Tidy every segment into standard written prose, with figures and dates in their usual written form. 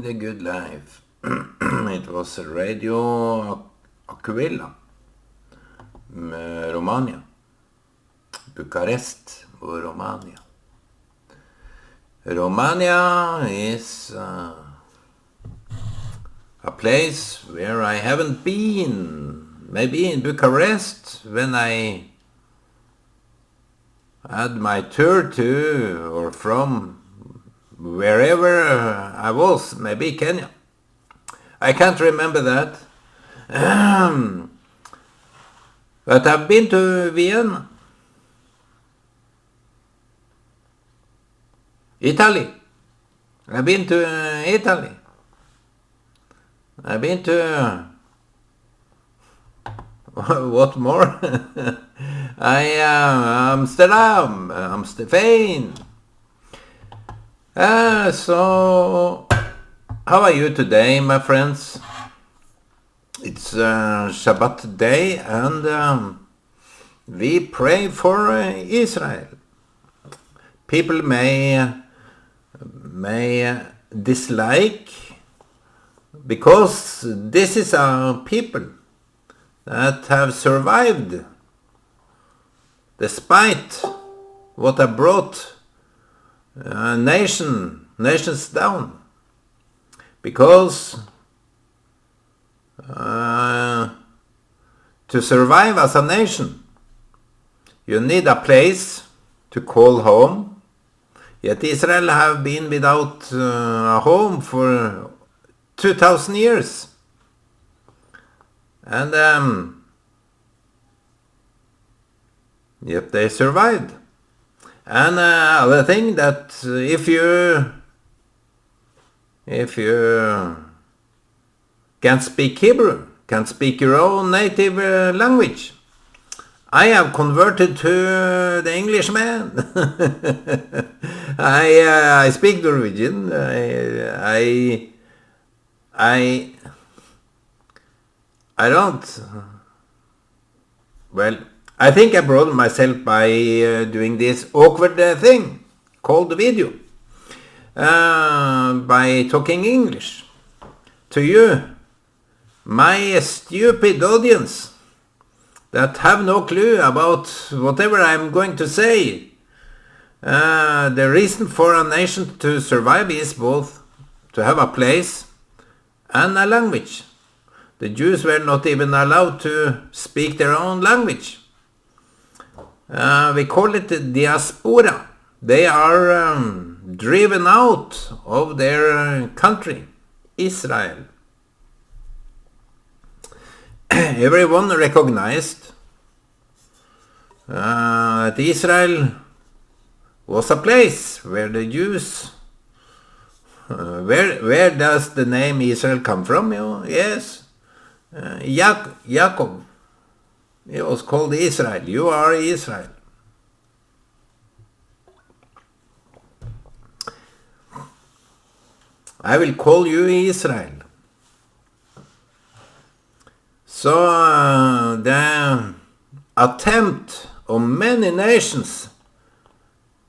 the good life. It was Radio Aquila, Romania, Bucharest, Romania. Romania is a place where I haven't been. Maybe in Bucharest when I had my tour to or from wherever I was, maybe Kenya. I can't remember that. But I've been to Vienna, Italy. I've been to Italy. I've been to what more? Amsterdam, Spain. So, how are you today, my friends? It's Shabbat day, and we pray for Israel. People may dislike, because this is a people that have survived despite what have brought nations down. Because to survive as a nation, you need a place to call home. Yet Israel have been without a home for 2,000 years. And yet they survived. And other thing that if you can't speak Hebrew, can't speak your own native language, I have converted to the Englishman. I speak Norwegian. I don't. Well, I think I brought myself by doing this awkward thing called video, by talking English to you, my stupid audience that have no clue about whatever I'm going to say. The reason for a nation to survive is both to have a place and a language. The Jews were not even allowed to speak their own language. We call it the diaspora. They are driven out of their country, Israel. Everyone recognized that Israel was a place where the Jews... where does the name Israel come from? Yes, Jacob. It was called Israel. You are Israel. I will call you Israel. So the attempt of many nations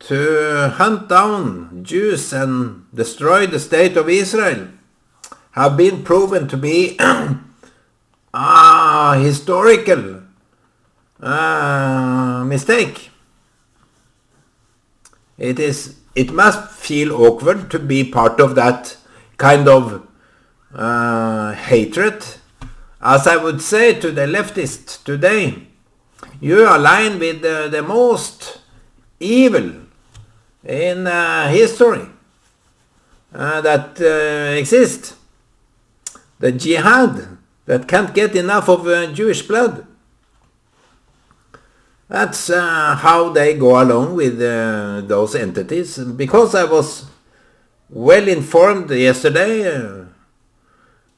to hunt down Jews and destroy the state of Israel have been proven to be a historical mistake. It must feel awkward to be part of that kind of hatred. As I would say to the leftists today, you align with the most evil in history that exists. The jihad that can't get enough of Jewish blood. That's how they go along with those entities. Because I was well informed yesterday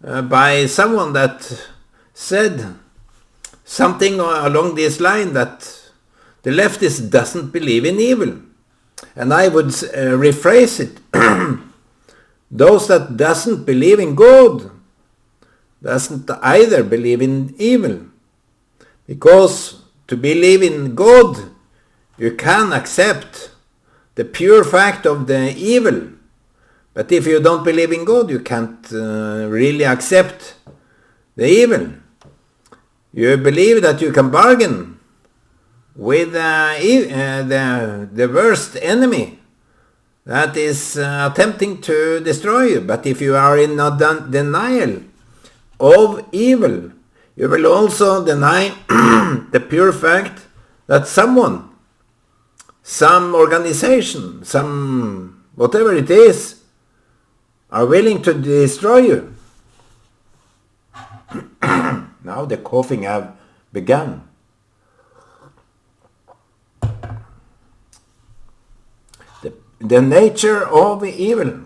by someone that said something along this line, that the leftist doesn't believe in evil. And I would rephrase it. Those that doesn't believe in God doesn't either believe in evil. Because to believe in God, you can accept the pure fact of the evil But if you don't believe in God, you can't really accept the evil. You believe that you can bargain with the worst enemy that is attempting to destroy you. But if you are in a denial of evil, you will also deny the pure fact that someone, some organization, some whatever it is, are willing to destroy you. Now the coughing have begun. The nature of evil.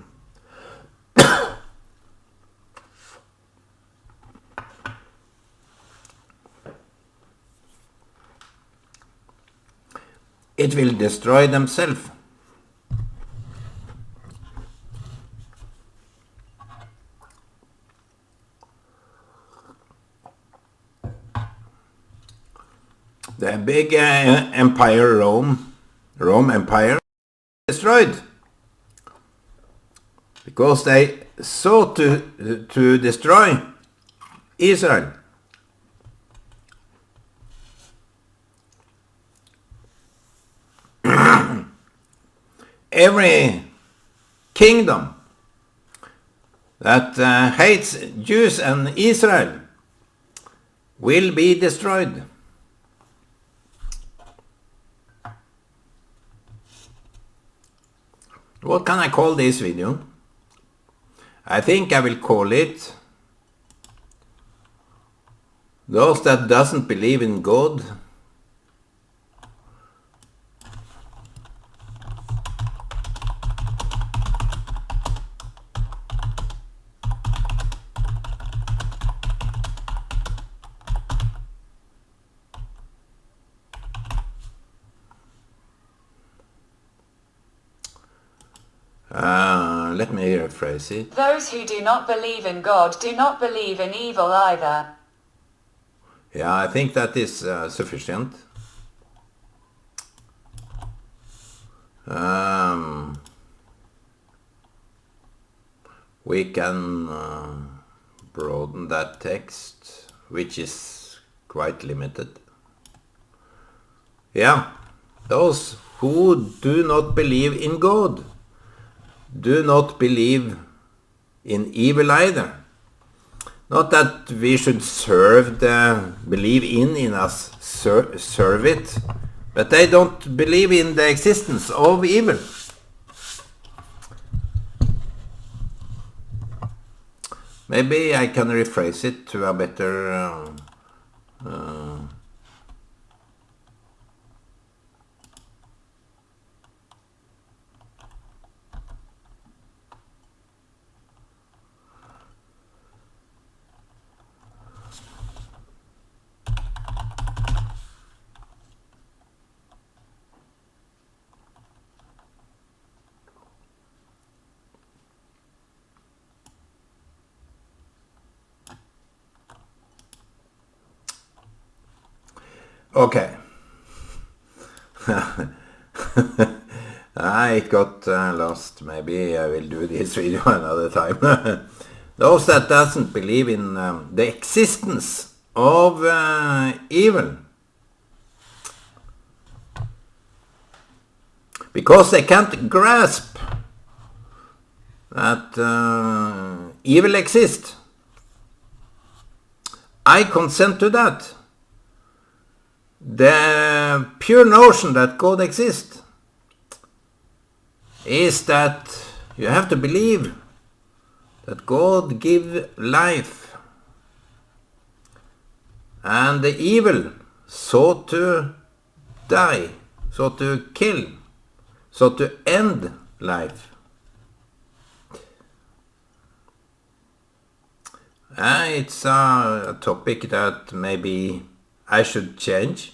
It will destroy themselves. The big empire, Rome Empire, destroyed because they sought to destroy Israel. Every kingdom that hates Jews and Israel will be destroyed. What can I call this video? I think I will call it those that doesn't believe in God let me rephrase it. Those who do not believe in God do not believe in evil either. Yeah, I think that is sufficient. We can broaden that text, which is quite limited. Yeah, those who do not believe in God do not believe in evil either. Not that we should believe in us, serve it, but they don't believe in the existence of evil. Maybe I can rephrase it to a better okay. It got lost. Maybe I will do this video another time. Those that doesn't believe in the existence of evil, because they can't grasp that evil exists. I consent to that. The pure notion that God exists is that you have to believe that God gives life, and the evil sought to die, sought to kill, sought to end life. It's a topic that maybe I should change.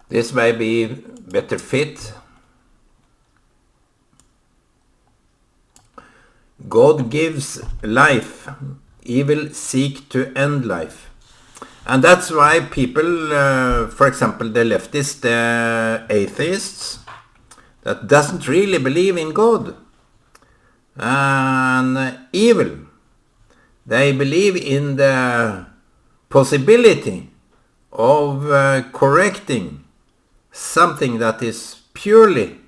This may be better fit God gives life. Evil seek to end life. And that's why people, for example, the leftist atheists, that doesn't really believe in God and evil, they believe in the possibility of correcting something that is purely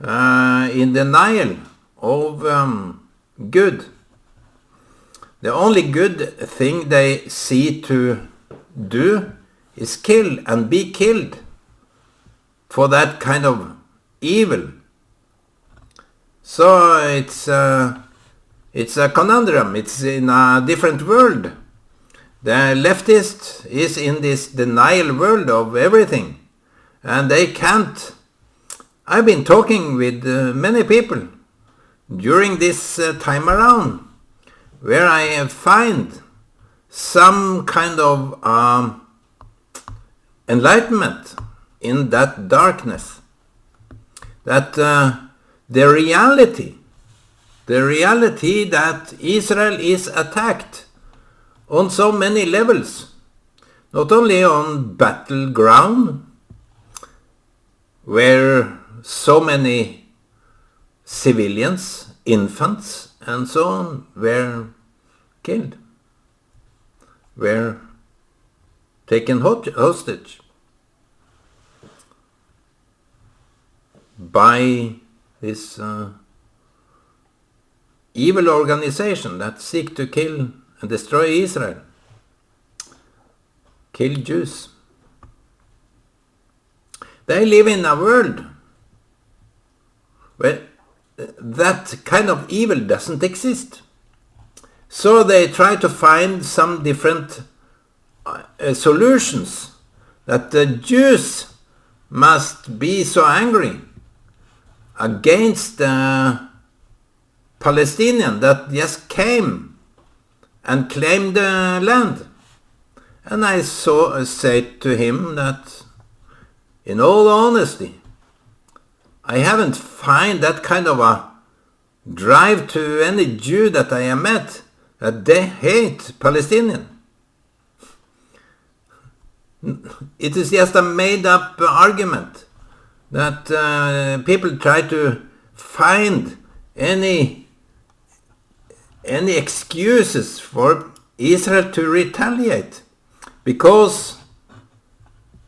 in denial of good. The only good thing they see to do is kill and be killed for that kind of evil. So it's a conundrum. It's in a different world. The leftist is in this denial world of everything, and they can't. I've been talking with many people during this time around, where I find some kind of enlightenment in that darkness. That the reality that Israel is attacked on so many levels, not only on battleground, where so many civilians, infants, and so on were killed, were taken hostage by this evil organization that seek to kill and destroy Israel, kill Jews. They live in a world where that kind of evil doesn't exist. So they try to find some different solutions, that the Jews must be so angry against the Palestinians that just came and claimed the land. And I said to him that, in all honesty, I haven't found that kind of a drive to any Jew that I have met, that they hate Palestinians. It is just a made-up argument that people try to find any excuses for Israel to retaliate, because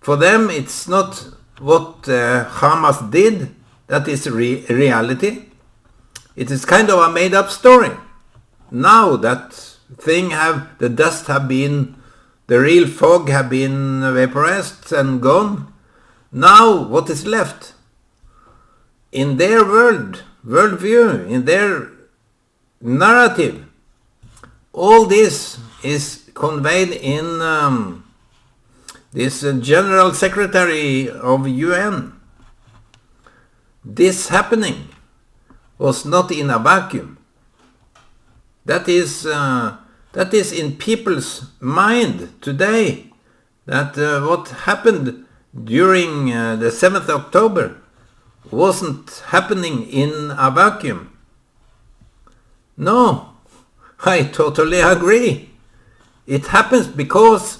for them it's not what Hamas did that is reality. It is kind of a made-up story. Now that the dust have been, the real fog have been vaporized and gone. Now what is left? In their worldview, in their narrative, all this is conveyed in this General Secretary of UN. This happening was not in a vacuum. That is in people's mind today, that what happened during the 7th October wasn't happening in a vacuum. No, I totally agree. It happens because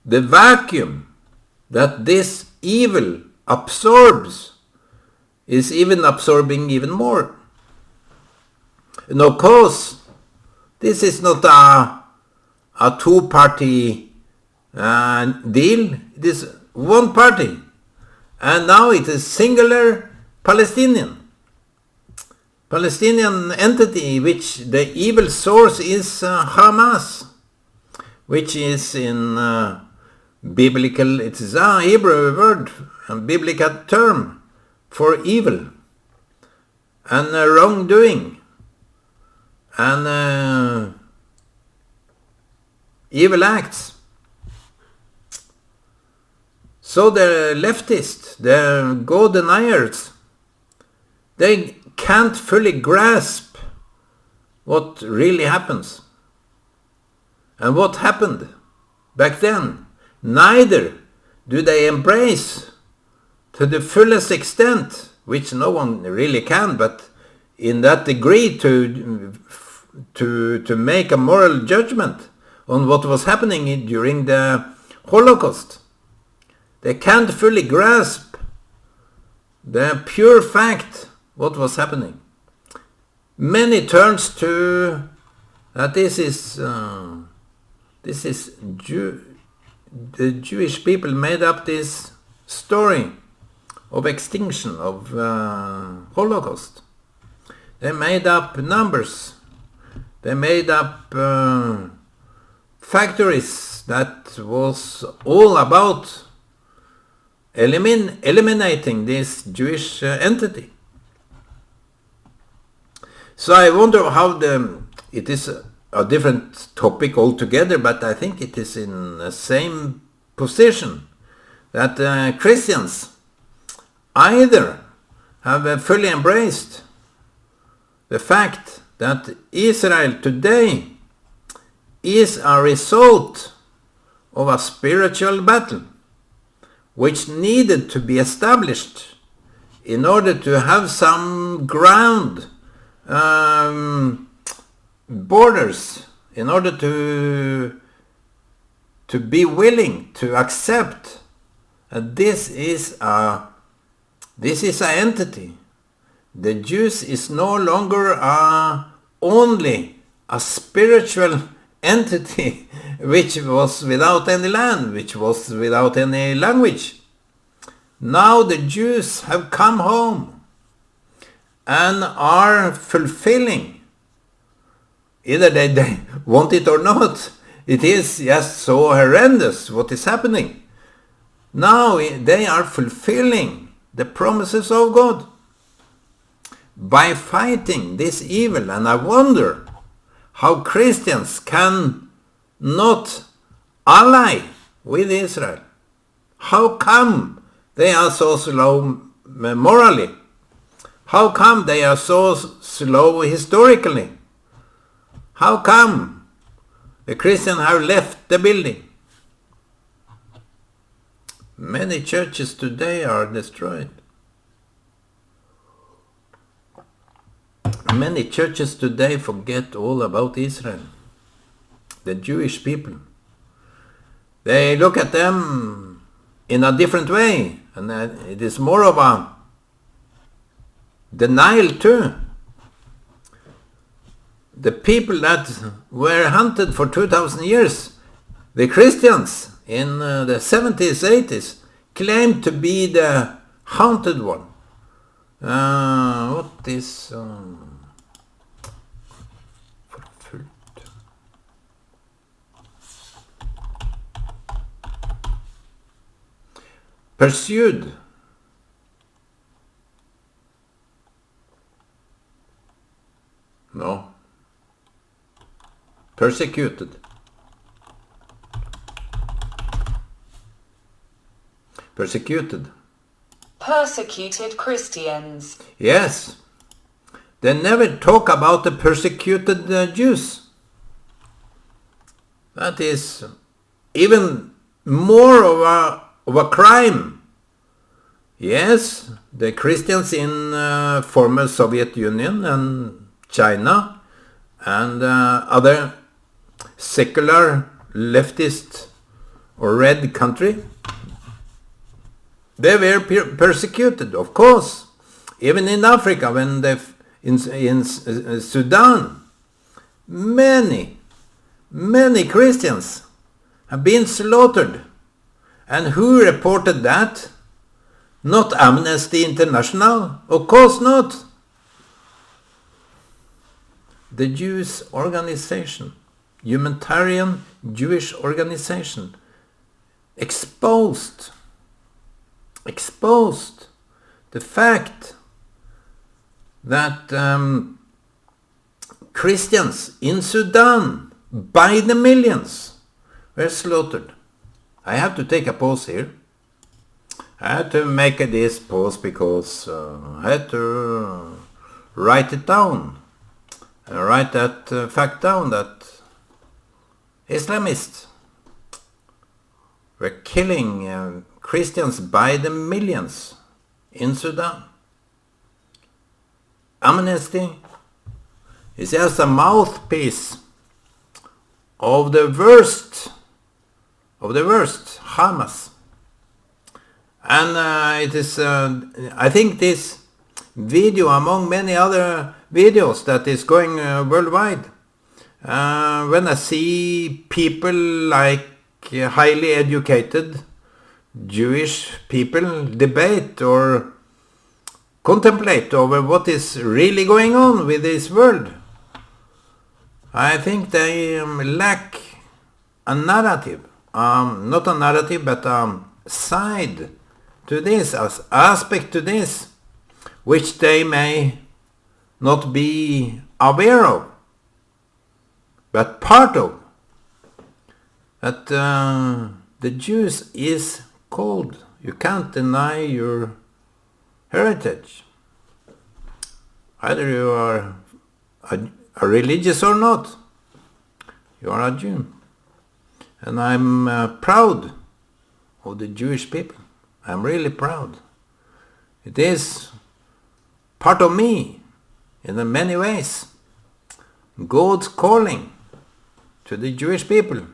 the vacuum that this evil absorbs is even absorbing even more. And of course, this is not a two-party deal. It is one party. And now it is singular Palestinian entity, which the evil source is Hamas, which is in biblical, it is a Hebrew word, a biblical term for evil and wrongdoing and evil acts. So the leftists, the God deniers, they can't fully grasp what really happens and what happened back then. Neither do they embrace to the fullest extent which no one really can, but in that degree to make a moral judgment on what was happening during the Holocaust. They can't fully grasp the pure fact what was happening. Many turns to that the Jewish people made up this story of extinction, of Holocaust. They made up numbers. They made up factories that was all about eliminating this Jewish entity. So I wonder how it is a different topic altogether, but I think it is in the same position that Christians either have fully embraced the fact that Israel today is a result of a spiritual battle which needed to be established in order to have some ground, borders, in order to be willing to accept that this is an entity. The Jews is no longer only a spiritual entity which was without any land, which was without any language. Now the Jews have come home and are fulfilling, either they want it or not. It is just so horrendous what is happening. Now they are fulfilling the promises of God by fighting this evil. And I wonder how Christians can not ally with Israel. How come they are so slow morally? How come they are so slow historically? How come the Christians have left the building? Many churches today are destroyed. Many churches today forget all about Israel, the Jewish people. They look at them in a different way, and it is more of a denial too. The people that were hunted for 2,000 years, the Christians in the 70s, 80s, claimed to be the haunted one. What is... Pursued. No. Persecuted. Persecuted. Persecuted Christians. Yes. They never talk about the persecuted Jews. That is even more of a crime. Yes, the Christians in former Soviet Union and China and other secular leftist or red country, they were persecuted, of course. Even in Africa, when in Sudan, many Christians have been slaughtered. And who reported that? Not Amnesty International, of course not. The Jewish organization, humanitarian Jewish organization, exposed the fact that Christians in Sudan by the millions were slaughtered. I have to take a pause here. I had to make this pause because I had to write it down. And write that fact down, that Islamists were killing Christians by the millions in Sudan. Amnesty is just a mouthpiece of the worst, Hamas. And it is, I think this video, among many other videos that is going worldwide, when I see people like highly educated Jewish people debate or contemplate over what is really going on with this world, I think they lack a narrative, not a narrative, but a side to this, as aspect to this, which they may not be aware of, but part of. That the Jews is cold. You can't deny your heritage. Either you are a religious or not, you are a Jew. And I'm proud of the Jewish people. I'm really proud. It is part of me in many ways. God's calling to the Jewish people,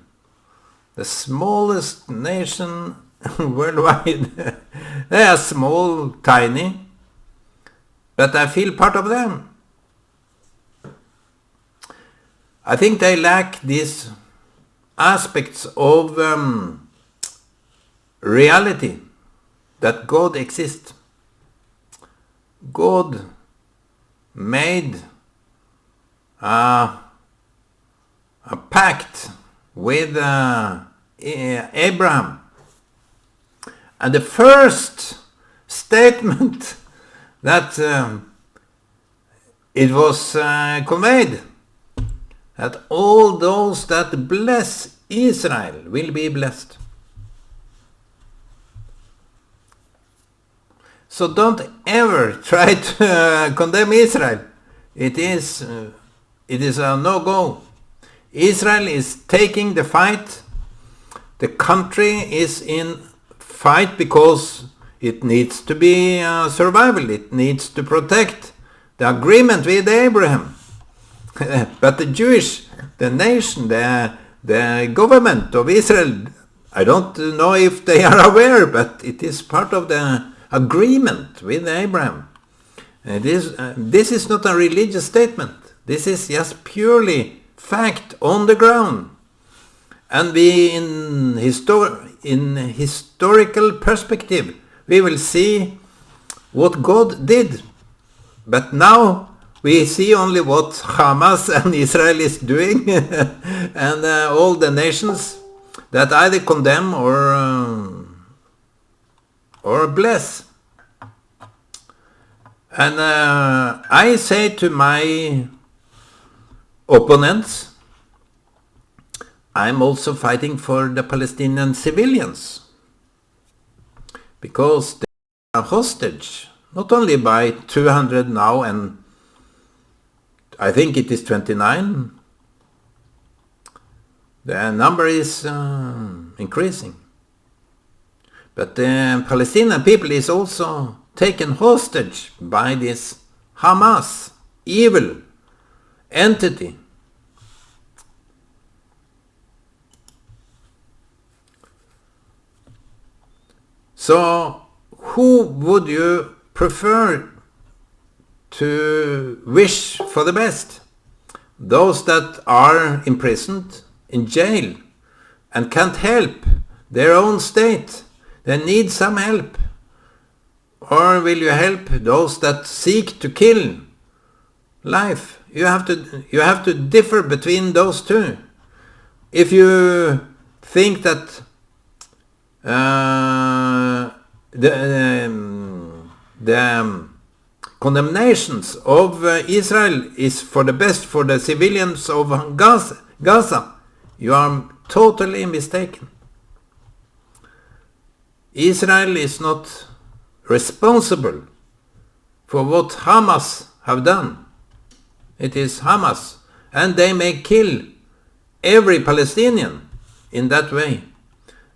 the smallest nation worldwide. They are small, tiny, but I feel part of them. I think they lack these aspects of reality, that God exists. God made a pact with Abraham. And the first statement that it was conveyed, that all those that bless Israel will be blessed. So don't ever try to condemn Israel. It is a no-go. Israel is taking the fight. The country is in fight because it needs to be survival. It needs to protect the agreement with Abraham. But the nation, the government of Israel, I don't know if they are aware, but it is part of the agreement with Abraham. This is not a religious statement. This is just purely fact on the ground. And we, in historical perspective, we will see what God did. But now we see only what Hamas and Israel is doing, and all the nations that either condemn or bless. And I say to my opponents, I'm also fighting for the Palestinian civilians, because they are hostage, not only by 200 now, and I think it is 29. The number is increasing. But the Palestinian people is also taken hostage by this Hamas, evil entity. So, who would you prefer to wish for the best? Those that are imprisoned, in jail, and can't help their own state. They need some help. Or will you help those that seek to kill life? You have to differ between those two. If you think that the condemnations of Israel is for the best for the civilians of Gaza, you are totally mistaken. Israel is not responsible for what Hamas have done. It is Hamas, and they may kill every Palestinian in that way.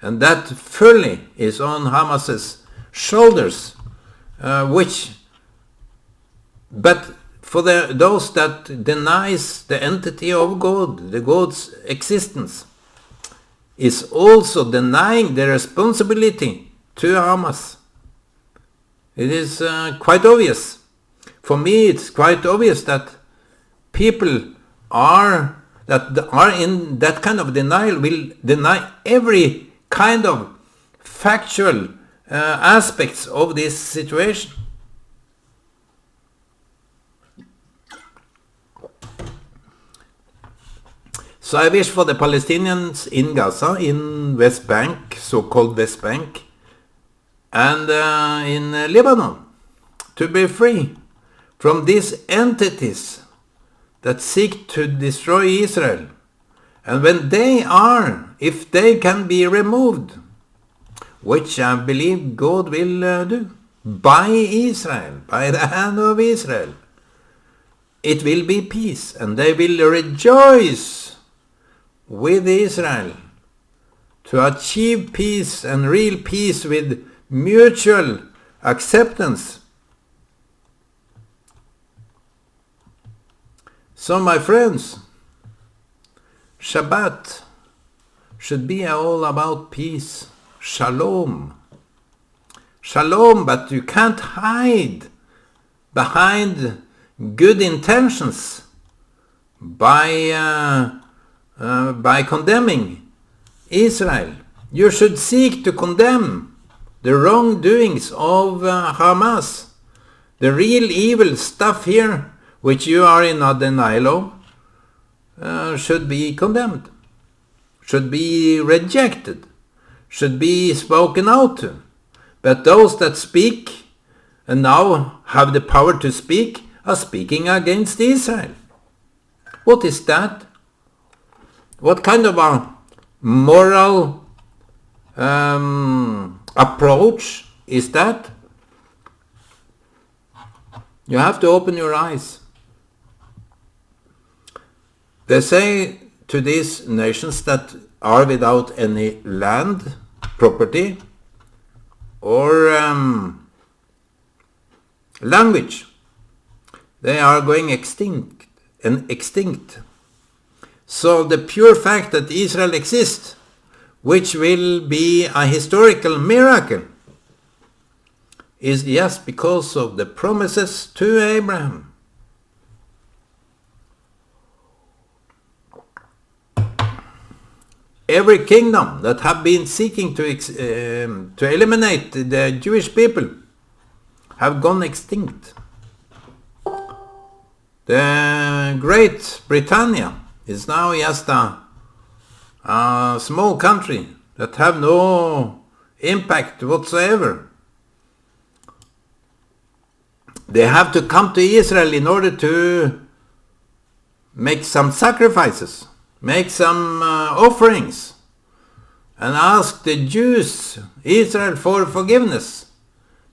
And that fully is on Hamas's shoulders, but for those that denies the entity of God, the God's existence, is also denying the responsibility to Hamas. It is quite obvious. For me, it's quite obvious that people are in that kind of denial will deny every kind of factual aspects of this situation. So I wish for the Palestinians in Gaza, in West Bank, so-called West Bank, and in Lebanon, to be free from these entities that seek to destroy Israel. And when they are, if they can be removed, which I believe God will do, by Israel, by the hand of Israel, it will be peace, and they will rejoice with Israel to achieve peace and real peace with mutual acceptance. So my friends, Shabbat should be all about peace, shalom. Shalom, but you can't hide behind good intentions by condemning Israel. You should seek to condemn the wrongdoings of Hamas, the real evil stuff here, which you are in a denial of, should be condemned, should be rejected, should be spoken out to. But those that speak and now have the power to speak are speaking against Israel. What is that? What kind of a moral approach is that? You have to open your eyes. They say to these nations that are without any land, property, or language, they are going extinct. So the pure fact that Israel exists, which will be a historical miracle, is just because of the promises to Abraham. Every kingdom that have been seeking to eliminate the Jewish people have gone extinct. The Great Britannia is now just a small country that have no impact whatsoever. They have to come to Israel in order to make some sacrifices, make some offerings, and ask the Jews, Israel, for forgiveness,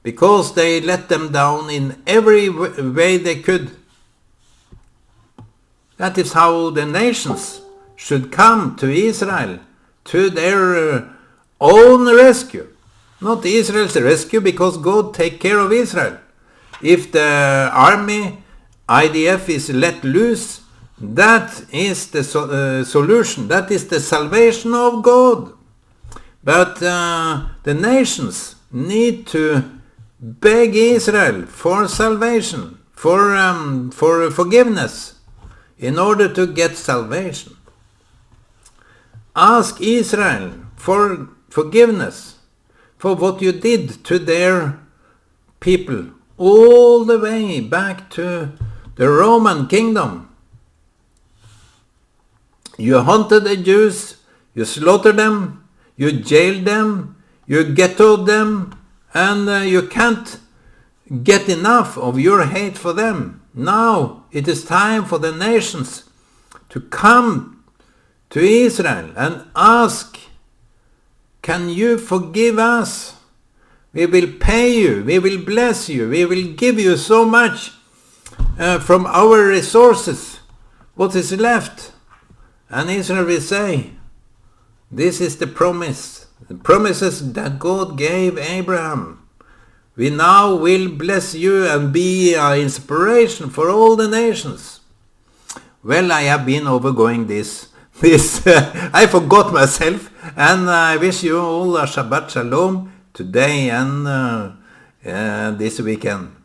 because they let them down in every way they could. That is how the nations should come to Israel, to their own rescue. Not Israel's rescue, because God take care of Israel. If the army, IDF, is let loose, that is the solution. That is the salvation of God. But the nations need to beg Israel for salvation, for forgiveness, in order to get salvation. Ask Israel for forgiveness for what you did to their people all the way back to the Roman kingdom. You hunted the Jews, you slaughtered them, you jailed them, you ghettoed them, and you can't get enough of your hate for them. Now it is time for the nations to come to Israel and ask, can you forgive us? We will pay you, we will bless you, we will give you so much from our resources, what is left. And Israel will say, this is the promise, the promises that God gave Abraham. we now will bless you and be an inspiration for all the nations. Well, I have been overgoing this. I forgot myself, and I wish you all a Shabbat Shalom today and this weekend.